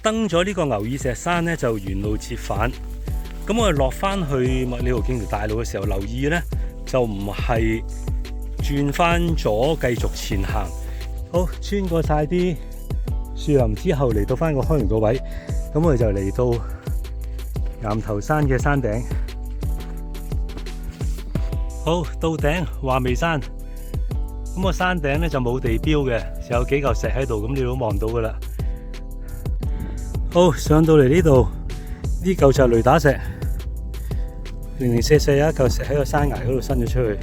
登咗呢個牛耳石山咧，就原路折返。咁我哋落翻去麥理浩徑條大路嘅時候，留意咧就唔係轉翻左繼續前行。好，穿過晒啲樹林之後，嚟到翻個開源個位，咁我哋就嚟到岩頭山嘅山頂。好，到頂話眉山。咁個山頂咧就冇地標嘅，就有幾嚿石喺度，咁你都望到噶啦。好，上到嚟呢度，呢嚿就係雷打石，零零舍舍有一嚿石喺個山崖嗰度伸咗出去。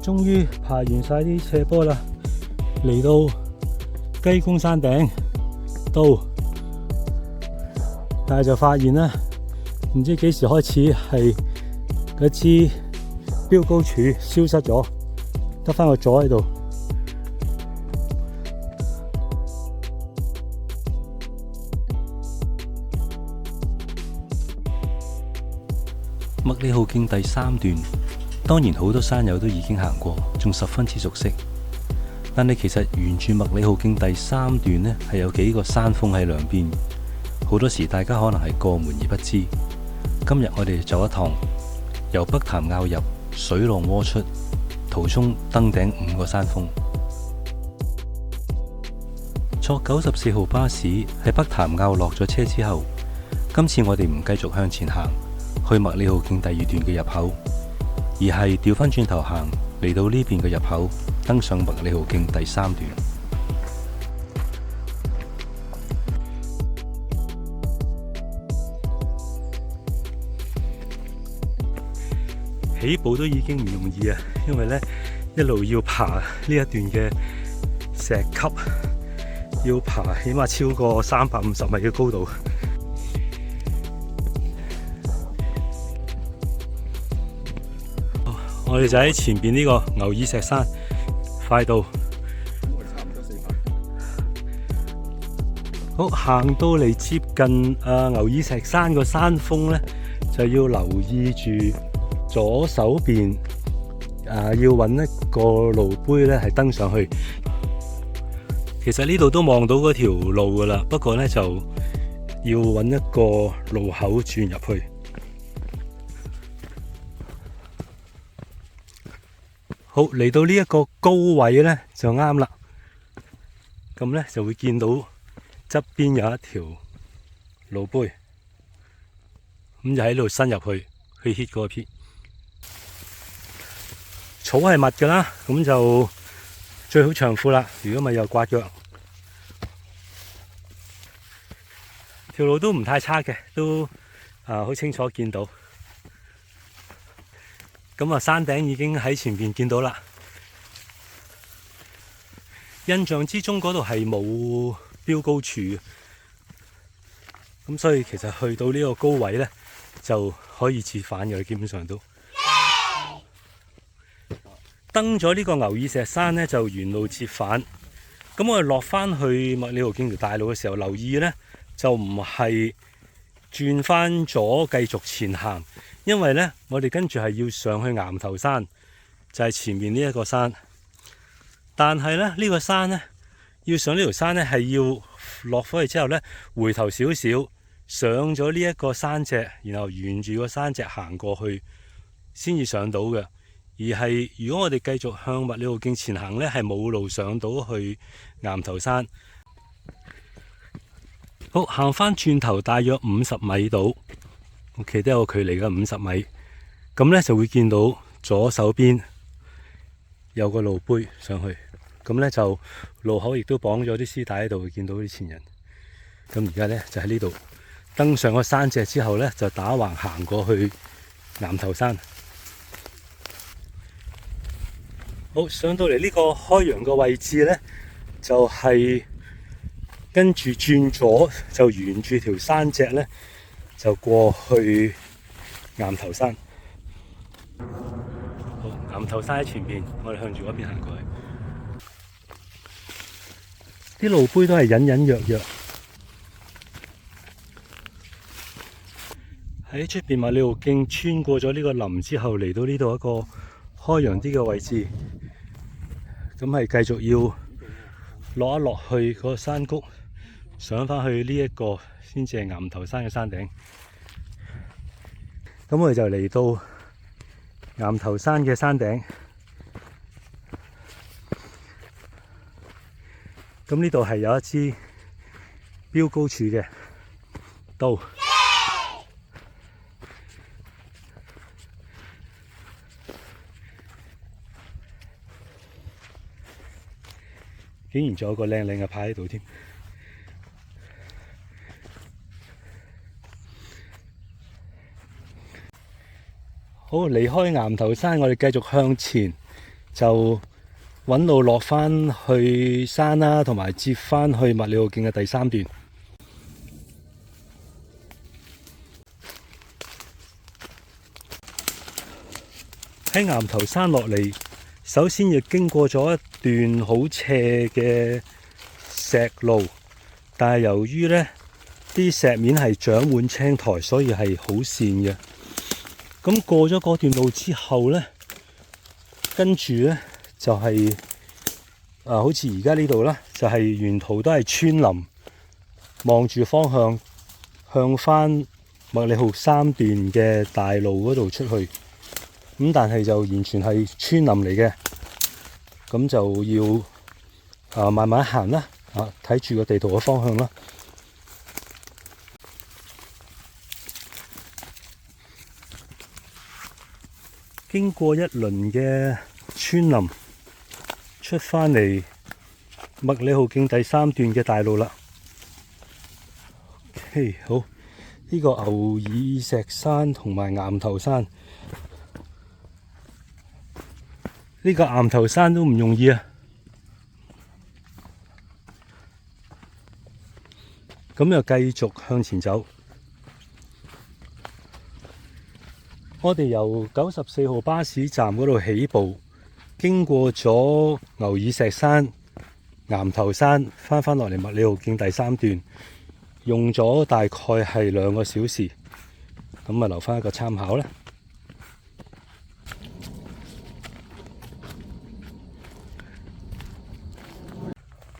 終於爬完晒啲斜坡啦，嚟到雞公山頂到，但係就發現咧，唔知幾時開始係嗰支標高柱消失咗，得翻個座喺度。麥理浩徑第3段，當然好多山友都已經行過，仲十分之熟悉。但係其實沿住麥理浩徑第3段呢，係有幾個山峰喺兩邊，好多時大家可能係過門而不知。今日我哋走一趟，由北潭坳入，水浪窩出，途中登頂5個山峰。坐94號巴士喺北潭坳落咗車之後，今次我哋唔繼續向前行去麥理浩徑第2段嘅入口，而係調翻轉頭行嚟到呢邊嘅入口，登上麥理浩徑第3段。起步都已經唔容易啊，因為咧一路要爬呢一段嘅石級，要爬起碼超過350米嘅高度。我哋就喺前邊呢個牛耳石山，快到。好，行到嚟接近牛耳石山個山峰咧，就要留意住左手邊要揾一個路碑咧，係登上去。其實呢度都望到嗰條路噶啦，不過咧就要揾一個路口轉入去。好，嚟到呢一個高位咧就啱啦，咁咧就會見到側邊有一條路碑，咁就喺度伸入去 hit 嗰個撇。草係密噶啦，咁就最好長褲啦，如果咪又刮腳。條路都唔太差嘅，都好清楚見到。咁啊，山頂已經喺前邊見到啦。印象之中嗰度係冇標高柱嘅，咁所以其實去到呢個高位咧就可以折返嘅，基本上都。登咗呢個牛耳石山咧就原路折返。咁我哋落翻去麥理浩徑條大路嘅時候，留意咧就唔係轉翻左繼續前行。因為咧，我哋跟住係要上去岩頭山，就係前面呢一個山。但係咧，呢個山咧，要上呢條山咧，係要落返去之後咧，回頭少少，上咗呢一個山脊，然後沿住個山脊行過去，先至上到嘅。而係如果我哋繼續向麥理浩徑前行咧，係冇路上到去岩頭山。好，行翻轉頭，大約50米度。OK， 都有個距離嘅50米，咁咧就會見到左手邊有個路碑上去，咁咧就路口亦都綁咗啲絲帶喺度，會見到啲前人。咁而家咧就喺呢度登上個山脊之後咧，就打橫行過去岩頭山。好，上到嚟呢個開陽嘅位置咧，就係跟住轉左，就沿住條山脊咧。就過去岩頭山。好，岩頭山喺前邊，我哋向住嗰邊行過去。啲路碑都係隱隱約約。喺出邊麥理浩徑穿過咗呢個林之後，嚟到呢度一個開揚啲嘅位置，咁係繼續要落一落去嗰個山谷，上返去呢一個先至係岩頭山嘅山頂。咁我哋就嚟到岩頭山嘅山頂。咁呢度係有一支標高柱嘅刀。竟然仲有個靚靚嘅牌喺度添。好，離開岩頭山，我哋繼續向前，就揾路落返去山啦，同埋接返去麥理浩徑嘅第3段。喺岩頭山落嚟，首先亦經過咗一段好斜嘅石路，但係由於呢啲石面係長滿青苔，所以係好跣嘅。咁過咗嗰段路之後呢，跟住呢就係好似而家呢度啦，就係沿途都係村林，望住方向向返麥理浩3段嘅大路嗰度出去。咁但係就完全係村林嚟嘅，咁就要慢慢行啦，睇住個地圖嘅方向啦。經過一輪嘅村林，出返嚟麥理浩徑第3段嘅大路啦。OK， 好，呢個牛耳石山同埋岩頭山。呢個岩頭山都唔容易啊！咁又繼續向前走。我哋由94號巴士站嗰度起步，經過咗牛耳石山、岩頭山，返落嚟麥理浩徑第3段，用咗大概係2個小時。咁留返一個參考啦。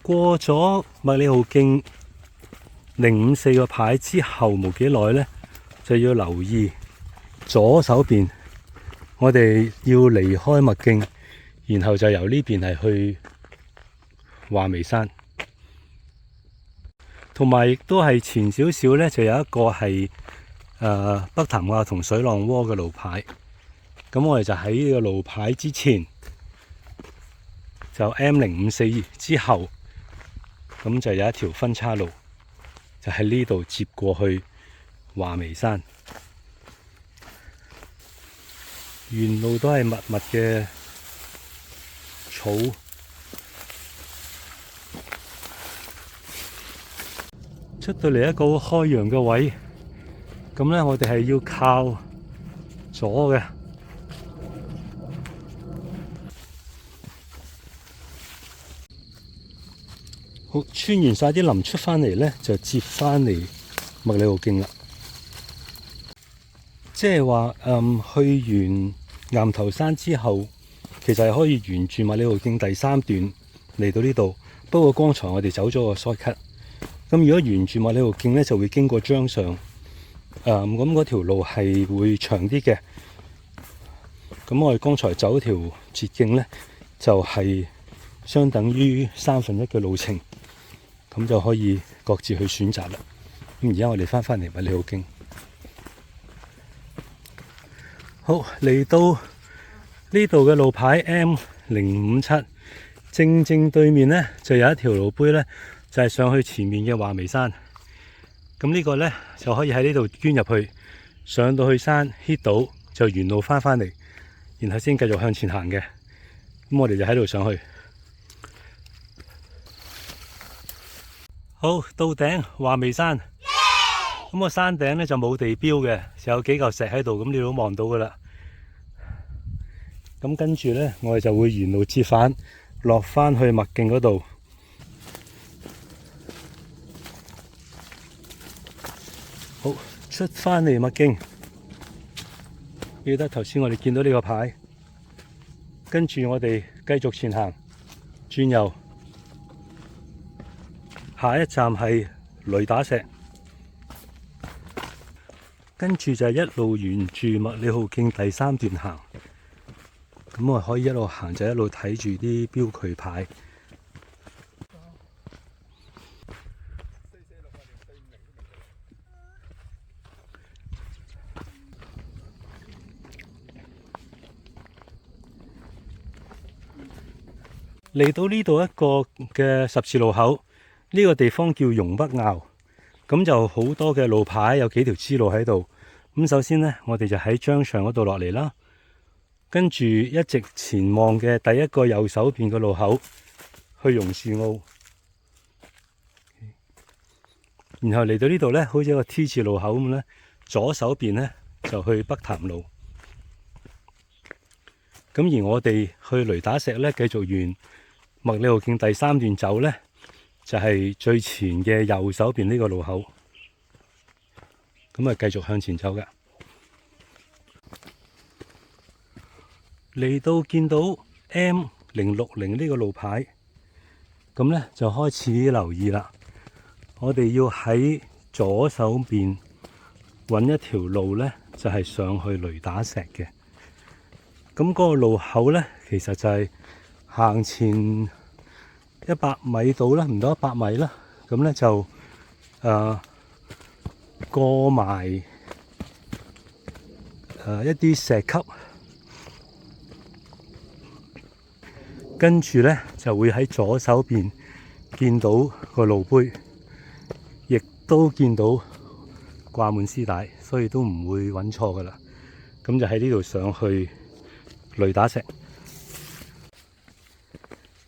過咗麥理浩徑054個牌之後冇幾耐呢，就要留意左手邊，我哋要離開麥徑，然後就由呢邊係去華眉山，同埋亦都係前少少呢，就有一個係北潭壩同水浪窩嘅路牌。咁我哋就喺呢個路牌之前，就 M054之後。咁就有一條分岔路，就喺呢度接過去華眉山。沿路都係密密嘅草，出到嚟一個好開揚嘅位。咁呢，我哋係要靠左嘅。好，穿完晒啲林出返嚟呢，就接返嚟麥理浩徑啦。即係話去完岩頭山之後，其實係可以沿住麥理浩徑第3段嚟到呢度。不過剛才我哋走咗個 shortcut。咁如果沿住麥理浩徑呢，就會經過張上。咁嗰條路係會長啲嘅。咁我哋剛才走條捷徑呢，就係相等於1/3嘅路程。咁就可以各自去選擇啦。咁而家我哋返嚟麥理浩徑。好，嚟到呢度嘅路牌 M057，正對面呢就有一條路碑呢，就係上去前面嘅華眉山。咁呢個呢，就可以喺呢度捐入去，上到去山 hit 到就沿路返嚟，然後先繼續向前行嘅。咁我哋就喺度上去。好，到頂華眉山。咁個山頂呢就冇地標嘅，就有幾嚿石喺度，咁你都望到噶啦。咁跟住呢，我哋就會沿路折返落返去麥徑嗰度。好，出返嚟麥徑，記得頭先我哋見到呢個牌，跟住我哋繼續前行，轉右。下一站係雷打石，跟住就係一路沿住麥理浩徑第3段行。咁我可以一路行就一路睇住啲標距牌。嚟到呢度一個嘅十字路口，呢個地方叫榕北坳，咁就好多嘅路牌，有幾條支路喺度。咁首先呢，我哋就喺張上嗰度落嚟啦，跟住一直前望嘅第一個右手邊嘅路口去榕樹澳，然後嚟到呢度呢，好似一個 T 字路口咁呢，左手邊呢就去北潭路。咁而我哋去雷打石呢，繼續沿麥理浩徑第3段走呢，就係最前嘅右手邊呢個路口。咁啊，繼續向前走嘅。嚟到見到 M060呢個路牌，咁呢就開始留意啦。我哋要喺左手邊揾一條路呢，就係上去雷打石嘅。咁嗰個路口呢，其實就係行前100米到啦，唔到100米啦。咁呢就過埋一啲石級，跟住呢就會喺左手邊見到個路碑，亦都見到掛滿絲帶，所以都唔會揾錯噶啦。咁就喺呢度上去雷打石，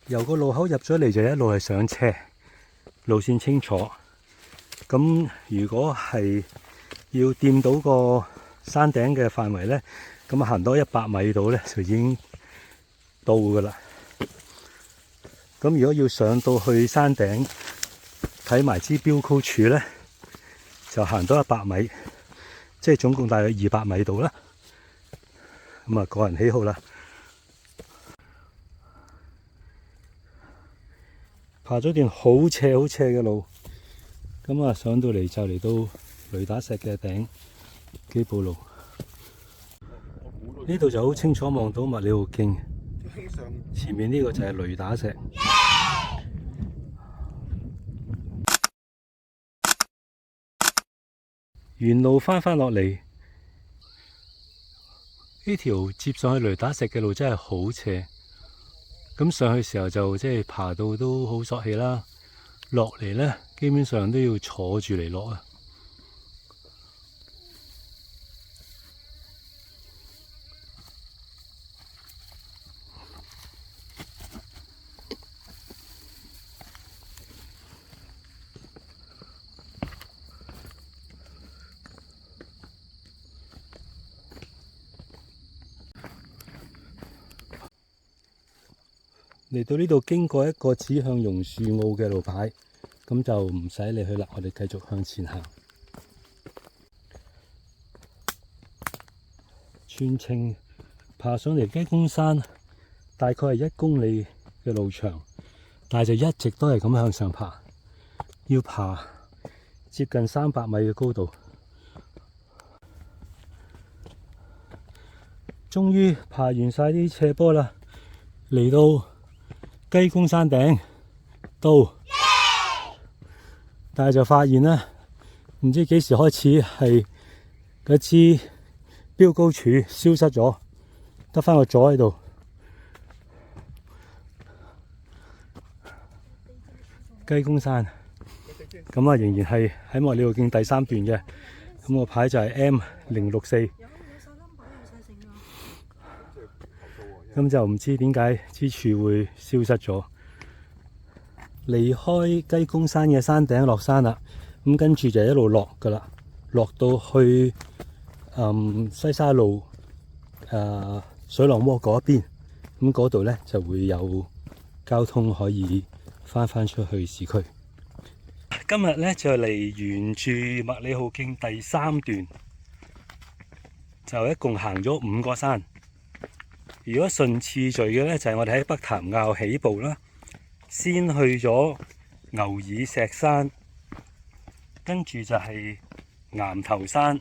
由個路口入咗嚟就一路係上斜，路線清楚。咁如果係要掂到個山頂嘅範圍呢，咁行多100米度呢，就已經到噶啦。咁如果要上到去山頂睇埋支標高柱呢，就行多100米，即係總共大約200米度啦。咁啊，個人喜好啦。爬咗段好斜好斜嘅路，咁啊上到嚟就嚟到雷打石嘅頂基步路。呢度就好清楚望到麥理浩徑，前面呢個就係雷打石。沿路翻落嚟，呢條接上去雷打石嘅路真係好斜。咁上去時候就即係爬到都好索氣啦，落嚟呢，基本上都要坐住嚟落啊。嚟到呢度經過一個指向榕樹澳嘅路牌，咁就唔使你去啦，我哋繼續向前行。全程爬上嚟雞公山，大概係1公里嘅路長，但係就一直都係咁向上爬，要爬接近300米嘅高度。終於爬完晒啲斜坡啦，嚟到雞公山頂到，但係就發現咧，唔知幾時開始係嗰支標高柱消失咗，得返個座喺度。雞公山咁啊，仍然係喺麥理浩徑第3段嘅，咁個牌就係 M064。咁就唔知點解支柱會消失咗。離開雞公山嘅山頂落山啦，咁跟住就一路落噶啦，落到去西沙路水浪窩嗰邊，咁嗰度呢就會有交通可以翻出去市區。今日呢就嚟沿住麥理浩徑第3段，就一共行咗5個山。如果順次序嘅呢，就係我哋喺北潭坳起步啦，先去咗牛耳石山，跟住就係岩頭山，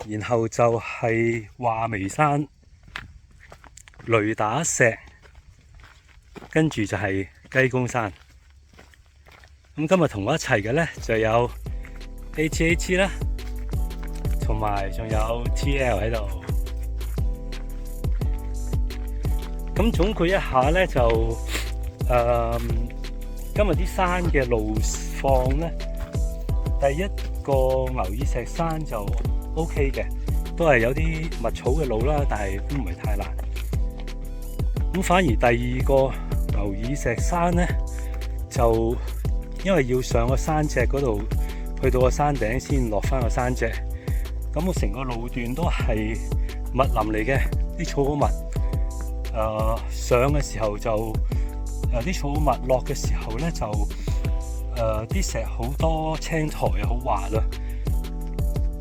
然後就係話眉山、雷打石，跟住就係雞公山。咁今日同我一齊嘅呢，就有 ATAT 啦，同埋仲有 TL 喺度。咁總括一下呢，就今日啲山嘅路況呢，第一個牛耳石山就 OK 嘅，都係有啲密草嘅路啦，但係都唔係太難。咁反而第二個牛耳石山呢，就因為要上個山脊嗰度，去到個山頂先落翻個山脊，咁我成個路段都係密林嚟嘅，啲草好密。上嘅時候就啲草好密，落嘅時候咧就啲石好多青苔啊，好滑啊。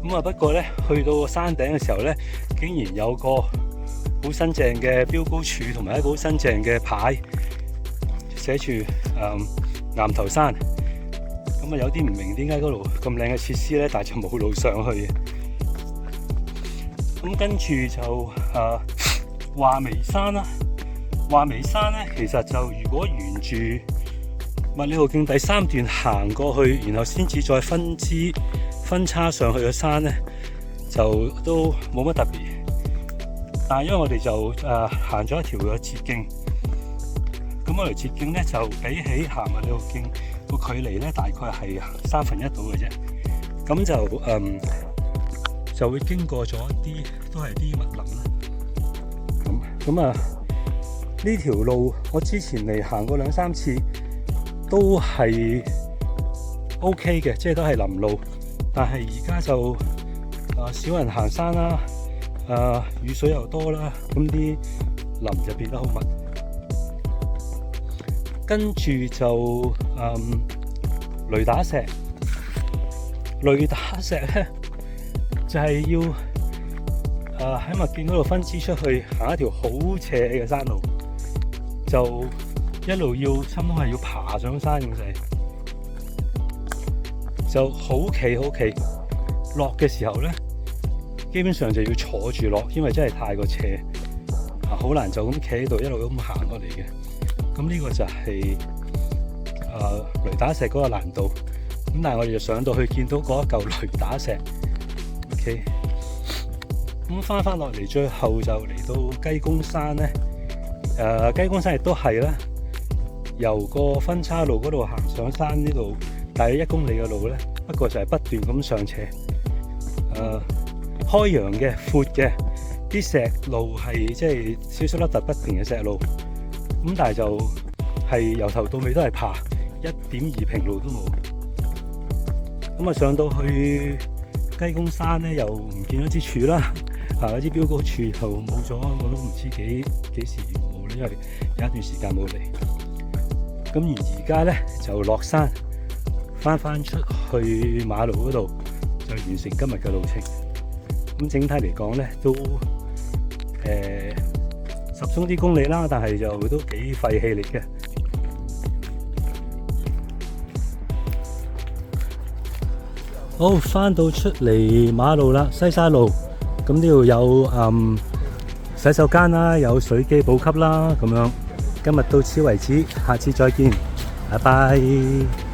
咁啊不過咧去到個山頂嘅時候咧，竟然有個好新淨嘅標高柱同埋一個好新淨嘅牌，寫住岩頭山。咁啊有啲唔明點解嗰度咁靚嘅設施咧，但係就冇路上去嘅。咁跟住就話眉山啦，話眉山咧，其實就如果沿住麥理浩徑第3段行過去，然後先至再分叉上去嘅山咧，就都冇乜特別。但係因為我哋就行咗一條嘅捷徑，咁嗰條捷徑咧就比起行麥理浩徑個距離咧，大概係1/3度嘅啫。咁就會經過咗一啲都係啲密林啦。咁呢條路我之前嚟行過2-3次，都係 OK 嘅，即係都係林路。但係而家就少人行山啦，雨水又多啦，咁啲林就變得好密。跟住就雷打石，雷打石咧就係要喺麥徑嗰度分支出去行一條好斜嘅山路，就一路要差唔多係要爬上山咁滯，就好企。落嘅時候咧，基本上就要坐住落，因為真係太過斜，好難就咁企喺度一路咁行落嚟嘅。咁呢個就係雷打石嗰個難度。咁但係我哋就上到去見到嗰一嚿雷打石 ，OK。咁翻落嚟，最後就嚟到雞公山咧。雞公山亦都係啦，由個分叉路嗰度行上山呢度，大約1公里嘅路咧。不過就係不斷咁上斜，開揚嘅、闊嘅，啲石路係即係少少凹凸不平嘅石路。咁但係就係由頭到尾都係爬，1.2平路都冇。咁上到去雞公山咧，又唔見咗支柱啦。嗰支標高柱又冇咗，我都唔知幾時冇咧，因為有一段時間冇嚟。咁而家咧就落山，翻出去馬路嗰度，就完成今日嘅路程。咁整體嚟講咧，都10鬆啲公里啦，但係就都幾費氣力嘅。好，翻到出嚟馬路啦，西沙路。咁呢度有洗手間啦，有水機補給啦，咁樣。今日到此為止，下次再見，拜拜。